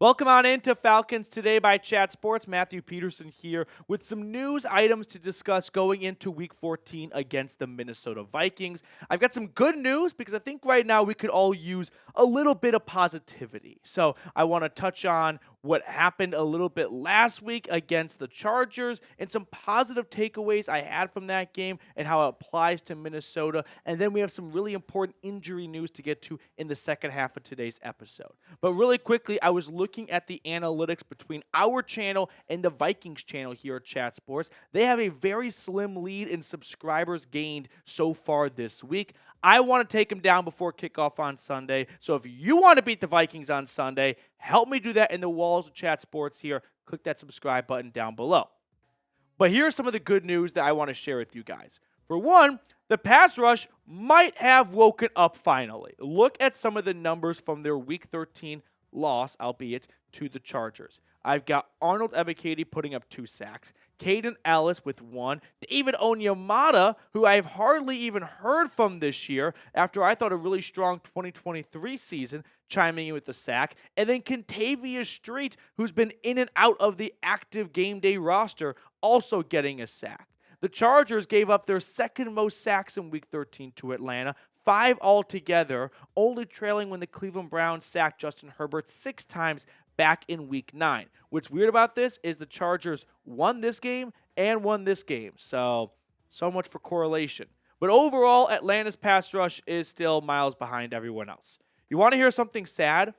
Welcome on into Falcons Today by Chat Sports. Matthew Peterson here with some news items to discuss going into Week 14 against the Minnesota Vikings. I've got some good news because I think right now we could all use a little bit of positivity. So I want to touch on what happened a little bit last week against the Chargers and some positive takeaways I had from that game and how it applies to Minnesota. And then we have some really important injury news to get to in the second half of today's episode. But really quickly, I was looking at the analytics between our channel and the Vikings channel here at Chat Sports. They have a very slim lead in subscribers gained so far this week. I want to take them down before kickoff on Sunday. So if you want to beat the Vikings on Sunday, help me do that in the walls of Chat Sports here. Click that subscribe button down below. But here's some of the good news that I want to share with you guys. For one, the pass rush might have woken up finally. Look at some of the numbers from their Week 13 loss, albeit to the Chargers. I've got Arnold Ebiketie putting up 2 sacks, Kaden Elliss with 1, David Onyemata, who I've hardly even heard from this year after I thought a really strong 2023 season, chiming in with the sack, and then Kentavius, who's been in and out of the active game day roster, also getting a sack. The Chargers gave up their second most sacks in Week 13 to Atlanta, 5 altogether, only trailing when the Cleveland Browns sacked Justin Herbert 6 times back in Week 9. What's weird about this is the Chargers won this game and won this game. So much for correlation. But overall, Atlanta's pass rush is still miles behind everyone else. You want to hear something sad?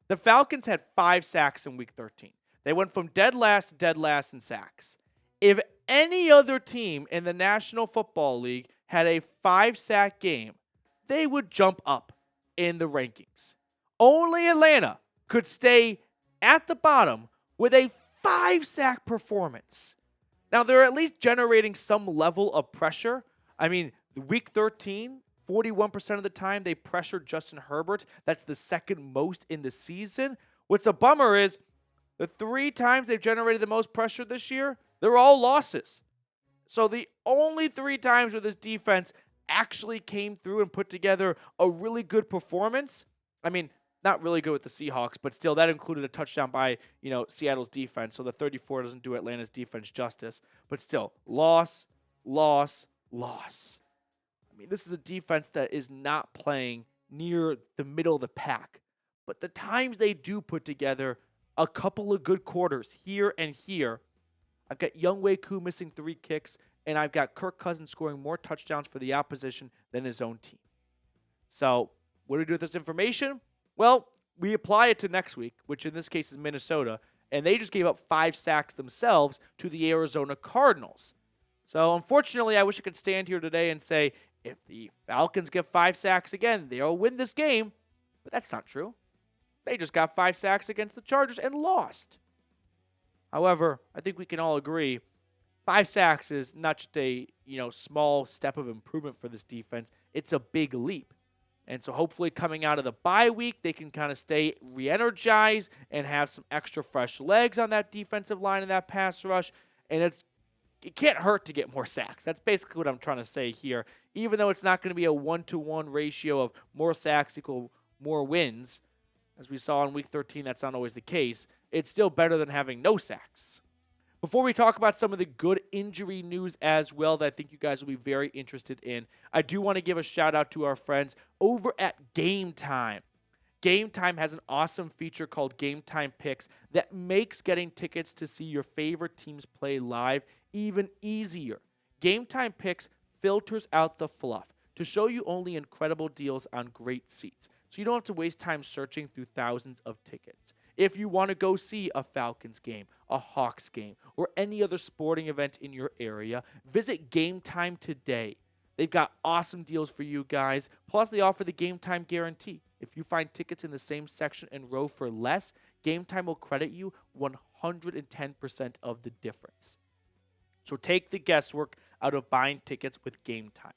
The Falcons had 5 sacks in Week 13. They went from dead last to dead last in sacks. If any other team in the National Football League had a 5-sack game, they would jump up in the rankings. Only Atlanta could stay at the bottom with a 5-sack performance. Now, they're at least generating some level of pressure. I mean, Week 13, 41% of the time they pressured Justin Herbert. That's the second most in the season. What's a bummer is the 3 times they've generated the most pressure this year, they're all losses. So the only 3 times where this defense actually came through and put together a really good performance, I mean, not really good with the Seahawks, but still that included a touchdown by, Seattle's defense. So the 34 doesn't do Atlanta's defense justice, but still loss. I mean, this is a defense that is not playing near the middle of the pack, but the times they do put together a couple of good quarters here and here, I've got Younghoe Koo missing 3 kicks, and I've got Kirk Cousins scoring more touchdowns for the opposition than his own team. So what do we do with this information? Well, we apply it to next week, which in this case is Minnesota, and they just gave up 5 sacks themselves to the Arizona Cardinals. So unfortunately, I wish I could stand here today and say, if the Falcons get 5 sacks again, they'll win this game. But that's not true. They just got 5 sacks against the Chargers and lost. However, I think we can all agree 5 sacks is not just a small step of improvement for this defense. It's a big leap. And so hopefully coming out of the bye week, they can kind of stay re-energized and have some extra fresh legs on that defensive line and that pass rush. And it can't hurt to get more sacks. That's basically what I'm trying to say here. Even though it's not going to be a 1-to-1 ratio of more sacks equal more wins, as we saw in Week 13, that's not always the case. It's still better than having no sacks. Before we talk about some of the good injury news as well that I think you guys will be very interested in, I do want to give a shout out to our friends over at Game Time. Game Time has an awesome feature called Game Time Picks that makes getting tickets to see your favorite teams play live even easier. Game Time Picks filters out the fluff to show you only incredible deals on great seats, so you don't have to waste time searching through thousands of tickets. If you want to go see a Falcons game, a Hawks game, or any other sporting event in your area, visit Game Time today. They've got awesome deals for you guys. Plus, they offer the Game Time guarantee. If you find tickets in the same section and row for less, Game Time will credit you 110% of the difference. So take the guesswork out of buying tickets with Game Time.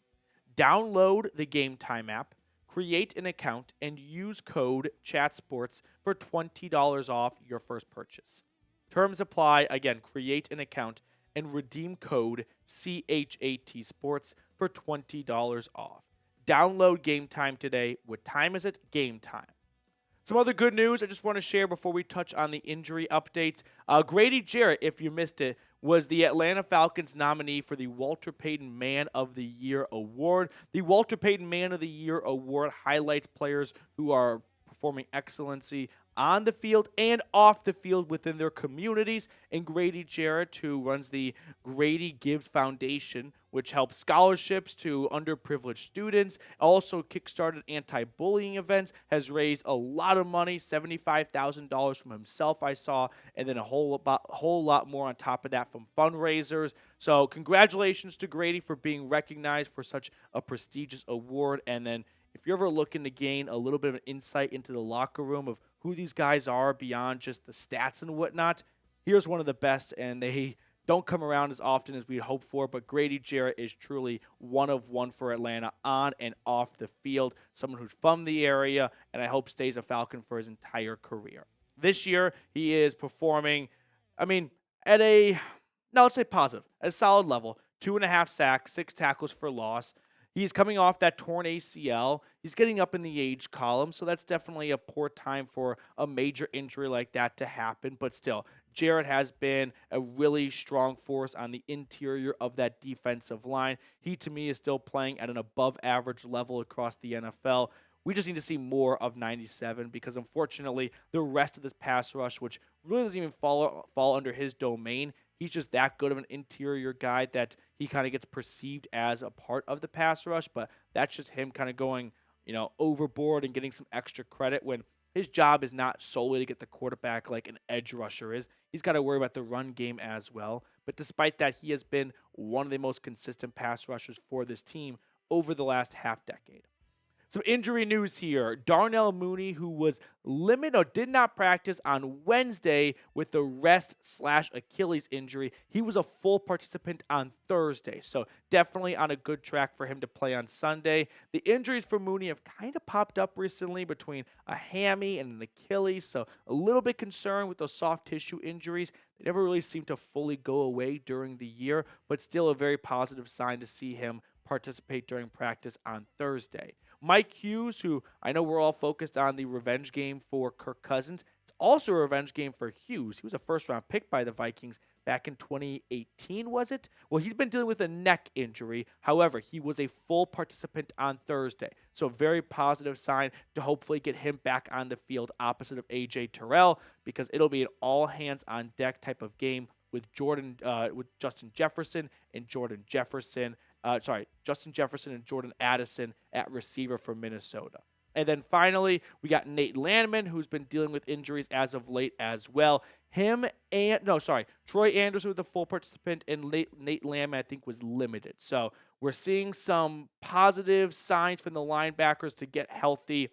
Download the Game Time app, create an account, and use code CHATSPORTS for $20 off your first purchase. Terms apply. Again, create an account and redeem code CHAT Sports for $20 off. Download Game Time today. What time is it? Game time. Some other good news I just want to share before we touch on the injury updates. Grady Jarrett, if you missed it, was the Atlanta Falcons nominee for the Walter Payton Man of the Year award. The Walter Payton Man of the Year award highlights players who are performing excellency on the field and off the field within their communities. And Grady Jarrett, who runs the Grady Gives Foundation, which helps scholarships to underprivileged students, also kickstarted anti-bullying events, has raised a lot of money, $75,000 from himself, I saw, and then a whole lot more on top of that from fundraisers. So congratulations to Grady for being recognized for such a prestigious award. And then if you're ever looking to gain a little bit of an insight into the locker room of who these guys are beyond just the stats and whatnot, here's one of the best, and they don't come around as often as we'd hope for, but Grady Jarrett is truly one of one for Atlanta on and off the field, someone who's from the area, and I hope stays a Falcon for his entire career. This year, he is performing, at let's say positive, at a solid level, 2.5 sacks, 6 tackles for loss. He's coming off that torn ACL. He's getting up in the age column, so that's definitely a poor time for a major injury like that to happen. But still, Jarrett has been a really strong force on the interior of that defensive line. He, to me, is still playing at an above-average level across the NFL. We just need to see more of 97 because, unfortunately, the rest of this pass rush, which really doesn't even fall under his domain, he's just that good of an interior guy that he kind of gets perceived as a part of the pass rush, but that's just him kind of going, overboard and getting some extra credit when his job is not solely to get the quarterback like an edge rusher is. He's got to worry about the run game as well. But despite that, he has been one of the most consistent pass rushers for this team over the last half decade. Some injury news here. Darnell Mooney, who was limited or did not practice on Wednesday with the wrist/Achilles injury, he was a full participant on Thursday. So definitely on a good track for him to play on Sunday. The injuries for Mooney have kind of popped up recently between a hammy and an Achilles. So a little bit concerned with those soft tissue injuries. They never really seem to fully go away during the year, but still a very positive sign to see him participate during practice on Thursday. Mike Hughes, who I know we're all focused on the revenge game for Kirk Cousins, it's also a revenge game for Hughes. He was a first-round pick by the Vikings back in 2018, was it? Well, he's been dealing with a neck injury. However, he was a full participant on Thursday. So a very positive sign to hopefully get him back on the field opposite of A.J. Terrell because it'll be an all-hands-on-deck type of game with Justin Jefferson and Jordan Addison at receiver for Minnesota. And then finally, we got Nate Landman, who's been dealing with injuries as of late as well. Troy Anderson was a full participant, and Nate Landman, I think, was limited. So we're seeing some positive signs from the linebackers to get healthy.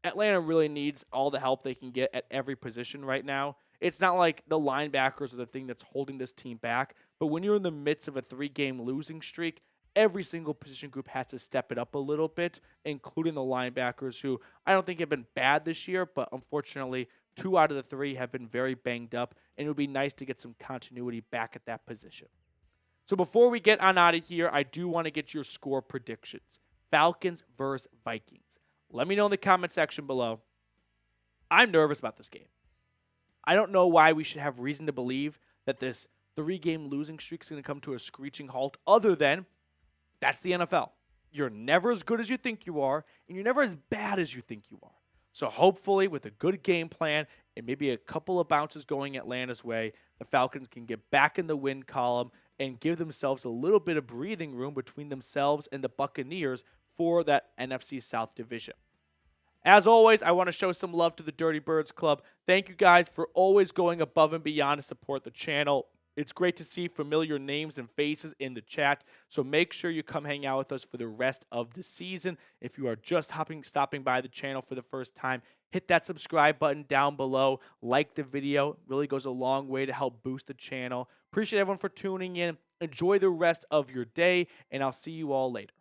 Atlanta really needs all the help they can get at every position right now. It's not like the linebackers are the thing that's holding this team back, but when you're in the midst of a 3-game losing streak, every single position group has to step it up a little bit, including the linebackers, who I don't think have been bad this year, but unfortunately, 2 out of the 3 have been very banged up, and it would be nice to get some continuity back at that position. So before we get on out of here, I do want to get your score predictions. Falcons versus Vikings. Let me know in the comment section below. I'm nervous about this game. I don't know why we should have reason to believe that this 3-game losing streak is going to come to a screeching halt other than that's the NFL. You're never as good as you think you are, and you're never as bad as you think you are. So hopefully with a good game plan and maybe a couple of bounces going Atlanta's way, the Falcons can get back in the win column and give themselves a little bit of breathing room between themselves and the Buccaneers for that NFC South division. As always, I want to show some love to the Dirty Birds Club. Thank you guys for always going above and beyond to support the channel. It's great to see familiar names and faces in the chat, so make sure you come hang out with us for the rest of the season. If you are just stopping by the channel for the first time, hit that subscribe button down below. Like the video. It really goes a long way to help boost the channel. Appreciate everyone for tuning in. Enjoy the rest of your day, and I'll see you all later.